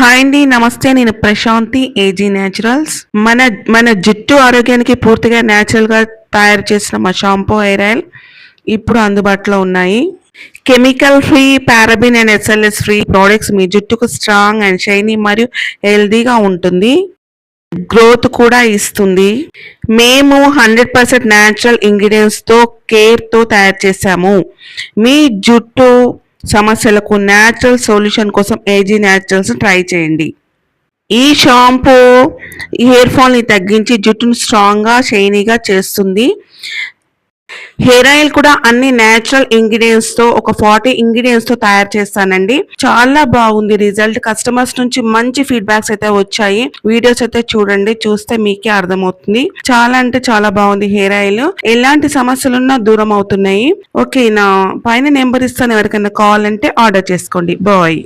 Hi అండి, నమస్తే. నేను ప్రశాంతి, ఏజీ న్యాచురల్స్. మన మన జుట్టు ఆరోగ్యానికి పూర్తిగా న్యాచురల్గా తయారు చేసిన మా షాంపూ, హెయిర్ ఆయిల్ ఇప్పుడు అందుబాటులో ఉన్నాయి. Chemical free, paraben and SLS free products మీ జుట్టుకు స్ట్రాంగ్ అండ్ షైనీ మరియు హెల్దీగా ఉంటుంది. గ్రోత్ కూడా ఇస్తుంది. మేము 100% న్యాచురల్ ఇంగ్రీడియంట్స్తో కేర్తో తయారు చేశాము. మీ జుట్టు సమస్యలకు న్యాచురల్ సొల్యూషన్ కోసం ఏజీ న్యాచురల్స్ ట్రై చేయండి. ఈ షాంపూ హెయిర్ ఫాల్ని తగ్గించి జుట్టును స్ట్రాంగ్గా, షైనీగా చేస్తుంది. హెయిర్ ఆయిల్ కూడా అన్ని న్యాచురల్ ఇంగ్రీడియంట్స్తో, ఒక 40 ఇంగ్రీడియంట్స్తో తయారు చేస్తానండి. చాలా బాగుంది రిజల్ట్. కస్టమర్స్ నుంచి మంచి ఫీడ్బ్యాక్స్ అయితే వచ్చాయి. వీడియోస్ అయితే చూడండి, చూస్తే మీకే అర్థమవుతుంది. చాలా అంటే చాలా బాగుంది హెయిర్ ఆయిల్. ఎలాంటి సమస్యలున్నా దూరం అవుతున్నాయి. ఓకే, నా పైన నెంబర్ ఇస్తాను, ఎవరికైనా కావాలంటే ఆర్డర్ చేసుకోండి. బాయ్.